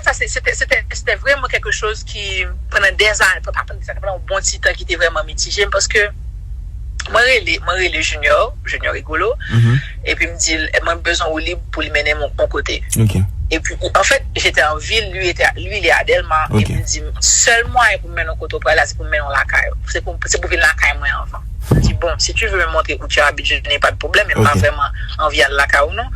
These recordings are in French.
ça, c'était vraiment quelque chose qui, pendant des années, pendant un bon petit temps, qui était vraiment mitigé, parce que, moi, les junior rigolo, et puis me dit, moi, besoin de libre pour lui mener mon côté. Ok. Et puis, en fait, j'étais en ville, lui, il est à Delma, et puis il me dit, seul moyen pour me mener mon côté, là, c'est pour me mener la caille. C'est pour venir la caille, moi, enfant. Je dis, bon, si tu veux me montrer où tu habites, je n'ai pas de problème, mais pas vraiment envie de la caille ou non.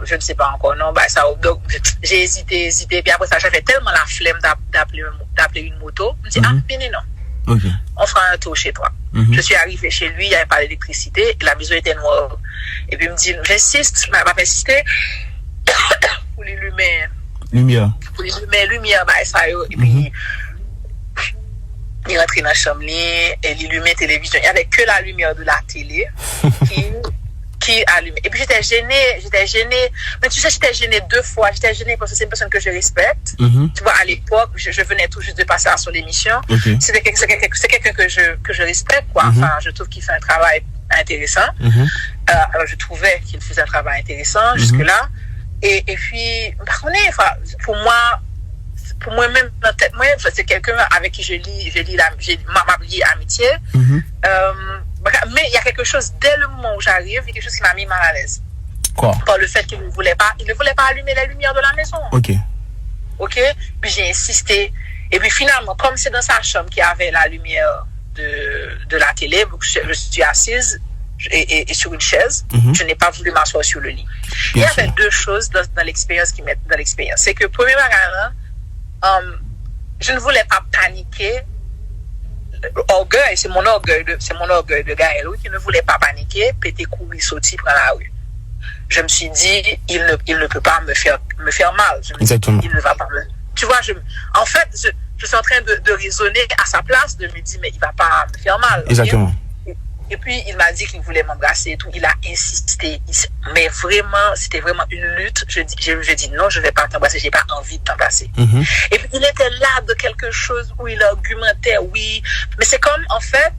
Je ne sais pas encore, non, bah, ça, donc, j'ai hésité, puis après ça, j'avais tellement la flemme d'appeler une moto. Je me dis, bien, non. Okay. On fera un tour chez toi. Je suis arrivé chez lui, il n'y avait pas d'électricité, la maison était noire. Et puis il me dit, j'insiste, m'a insisté pour les lumières. Pour les lumières, bah, ça, et puis il rentrait dans la chambre, et les lumières télévision. Il n'y avait que la lumière de la télé qui allumait. Et puis j'étais gênée. Mais tu sais, j'étais gênée 2 fois. J'étais gênée parce que c'est une personne que je respecte. Tu vois, à l'époque, je venais tout juste de passer à son émission. C'est quelqu'un que je respecte, quoi. Enfin, je trouve qu'il fait un travail intéressant. Alors, je trouvais qu'il faisait un travail intéressant jusque-là. Et puis, par contre, enfin, pour moi même dans tête, moi, c'est quelqu'un avec qui je lis ma amitié. Mais il y a quelque chose, dès le moment où j'arrive, il y a quelque chose qui m'a mis mal à l'aise. Quoi? Par le fait qu'il ne voulait pas allumer la lumière de la maison. Ok? Puis j'ai insisté. Et puis finalement, comme c'est dans sa chambre qu'il y avait la lumière de la télé, je suis assise et sur une chaise, je n'ai pas voulu m'asseoir sur le lit. Il y avait 2 choses dans l'expérience qui mettent dans l'expérience. C'est que, premier bagage, je ne voulais pas paniquer. C'est mon orgueil de Gaël, qui ne voulait pas paniquer, péter, courir, sauter, prendre la rue. Je me suis dit, il ne peut pas me faire mal. Exactement. Il ne va pas me... Tu vois, en fait, je suis en train de raisonner à sa place, de me dire, mais il va pas me faire mal. Exactement. Et puis, il m'a dit qu'il voulait m'embrasser et tout. Il a insisté. Mais vraiment, c'était vraiment une lutte. Je dis non, je vais pas t'embrasser. J'ai pas envie de t'embrasser. Et puis, il était là de quelque chose où il argumentait, oui. Mais c'est comme, en fait,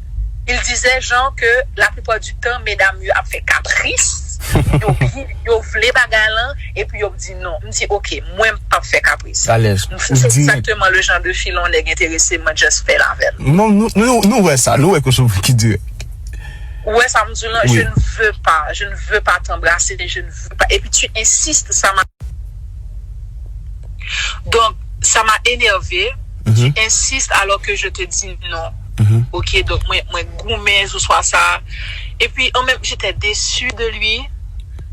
il disait, genre, que la plupart du temps, mesdames, a fait caprice. Yo voulait bagarre, et puis yo dit non. Je me dis, ok, moi, pas fait caprice. À l'aise. C'est exactement le genre de filon, on est intéressé, moi, juste fait la veille. Non, nous, ouais, ça. Nous, ouais, quelque chose qui dit. Ouais, ça me dit non, oui. Je ne veux pas t'embrasser, je ne veux pas. Et puis tu insistes, ça m'a. Donc, ça m'a énervé. Tu insistes alors que je te dis non. Ok, donc moi gourmet, ce soit ça. Et puis, en même, j'étais déçue de lui.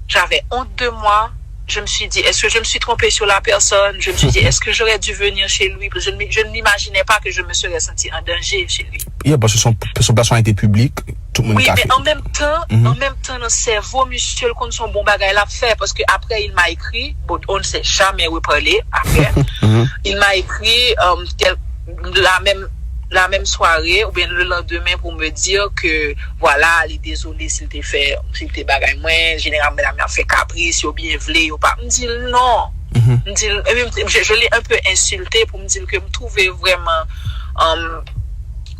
J'avais honte de moi. Je me suis dit, est-ce que je me suis trompée sur la personne? Je me suis dit, est-ce que j'aurais dû venir chez lui? Je ne m'imaginais pas que je me serais senti en danger chez lui. Oui, parce que son placement était public. Tout le monde oui, mais en même temps, dans le cerveau, monsieur, le compte son bon bagage l'a fait, parce que après, il m'a écrit, bon, on ne s'est jamais reparlé après. Il m'a écrit, la même soirée, ou bien le lendemain, pour me dire que, voilà, il est désolé s'il t'est bagay moins, généralement, il a fait caprice, ou bien vlé, ou pas. Il me dit non. Je l'ai un peu insulté pour me dire que me trouvais vraiment,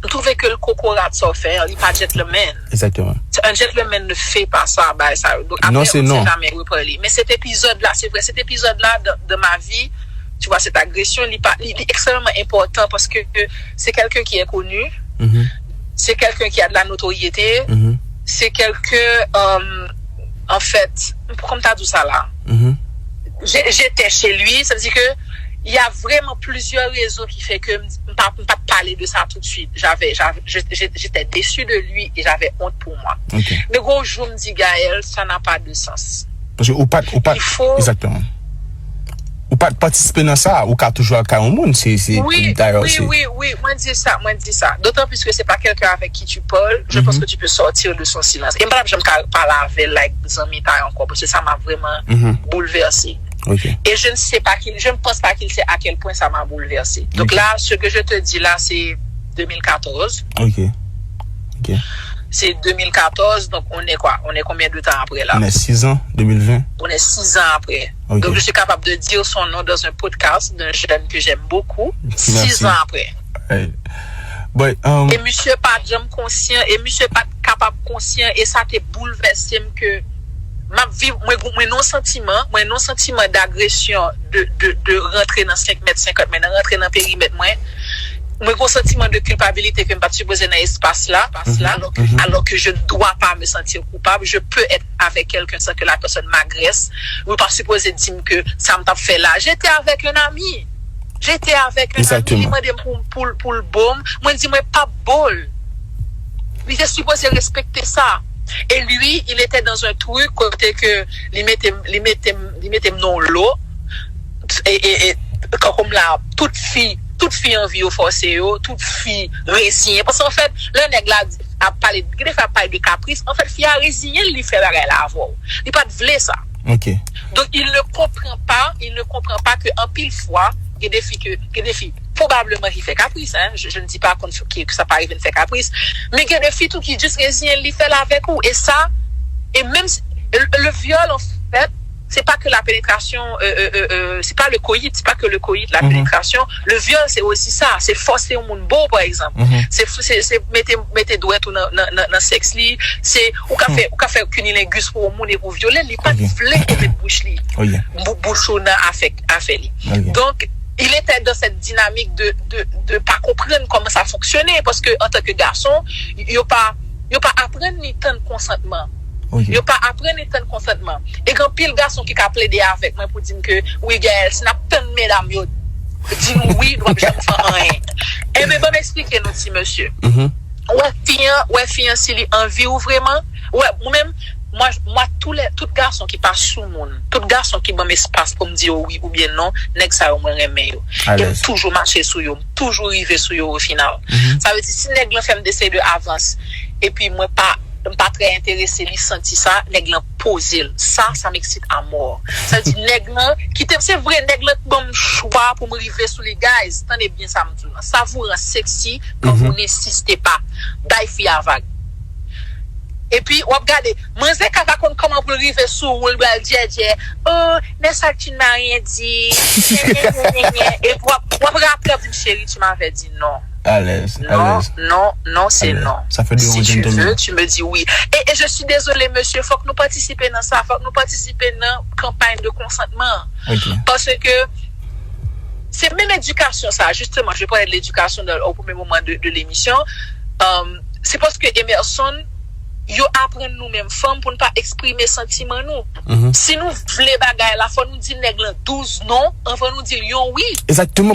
je trouvais que le cocorat ça fait, il n'est pas gentleman. Exactement. Un gentleman ne fait pas ça. Bah, ça. Donc, après, non, c'est non. Jamais reparlé. Mais cet épisode-là, c'est vrai, cet épisode-là de ma vie, tu vois, cette agression, il est extrêmement important parce que c'est quelqu'un qui est connu, c'est quelqu'un qui a de la notoriété, c'est quelqu'un, en fait, comme tu as dit ça là, j'étais chez lui, ça veut dire que il y a vraiment plusieurs raisons qui fait que je ne peux pas parler de ça tout de suite. J'étais déçue de lui et j'avais honte pour moi. Mais gros, je me dis, Gaël, ça n'a pas de sens. Parce que il faut... Exactement. Ou pas participer dans ça, ou qu'à toujours à un monde, c'est oui, moi dis ça. D'autant plus que c'est pas quelqu'un avec qui tu parles, je pense que tu peux sortir de son silence. Et madame, je me parle avec des amis encore, parce que ça m'a vraiment bouleversé. Et je ne pense pas qu'il sait à quel point ça m'a bouleversé. Donc là, ce que je te dis là, c'est 2014. C'est 2014, donc on est quoi? On est combien de temps après là? On est 6 ans, 2020. On est 6 ans après. Donc je suis capable de dire son nom dans un podcast d'un jeune que j'aime beaucoup. 6 ans après. Et monsieur pas jamais conscient, et monsieur pas capable conscient, et ça t'est bouleversé que moi non sentiment d'agression de rentrer dans 5 mètres 50 mètres rentrer dans périmètre moi gros sentiment de culpabilité que me pas supposé dans espace là alors que je ne dois pas me sentir coupable, je peux être avec quelqu'un sans que la personne m'agresse, ou pas supposé dire que ça me t'a fait là. J'étais avec un ami il m'a dit pour le baume, moi dit moi pas bol. Il était supposé respecter ça. Et lui, il était dans un truc côté que il mettait non l'eau et comme là toute fille envie au forcer toute fille résignée parce qu'en fait le nèg là a parlé de caprice, en fait fille a résigné, il fait la avoir. Il pas de vle ça. OK. Donc il ne comprend pas que en pile fois il y a des filles probablement qui fait caprice hein, je ne dis pas que ça pas arrive de faire caprice, mais il y a des filles tout qui juste résignent, il fait là avec vous et ça et même le viol en fait c'est pas que la pénétration c'est pas que le coït la pénétration, le viol c'est aussi ça, c'est forcer au monde beau par exemple, c'est mettez doigt tout dans sexe li, c'est ou ka fait cunilingus pour monde et pour violer, il pas flé de bouche li bouchona a fait li. Donc il était dans cette dynamique de pas comprendre comment ça fonctionnait parce que en tant que garçon, il pas apprendre ni tant de consentement. Yo pas apprendre ni tant de consentement. Et quand pile garçon qui a plaidé avec moi pour dire que oui girl, si n'a tant de mesdames yo dit oui, doit jamais faire rien. Et ben m'expliquer nous si monsieur. Ouais fille si li envie ou vraiment ouais moi-même moi tout garçon qui passe sous monde, tout garçon qui bon espace pour me dire oui ou bien non, nèg ça au moins aimer yo. Il toujours marcher sous yo, toujours arriver sous yo au final. Ça veut dire si nèg lan fait me d'essayer de avance et puis moi pas très intéressé lui senti ça, nèg lan poser ça m'excite à mort. Ça dit nèg lan qui c'est vrai nèg lan bon choix pour me river sous les guys, tenez bien ça me dit. Ça vous rend sexy quand vous n'insistez pas. Bye fille à vague. Et puis, on regarde, moi, c'est comment pour arriver sous, on va dire, oh, mais ça, tu m'as rien dit. Et on va rappeler, chérie, tu m'avais dit non. À l'aise. Non, c'est non. Ça fait si tu veux, tu me dis oui. Et je suis désolé, monsieur, faut que nous participions dans ça, faut que nous participions dans la campagne de consentement. Parce que, c'est même l'éducation, ça, justement, je vais parler de l'éducation au premier moment de l'émission. C'est parce que Emerson, yo apprendre nous-mêmes femmes pour ne pas exprimer sentiment nous. Si nous voulons bagaille la faut nous dire nèg 12 non, on va nous dire oui. Exactement.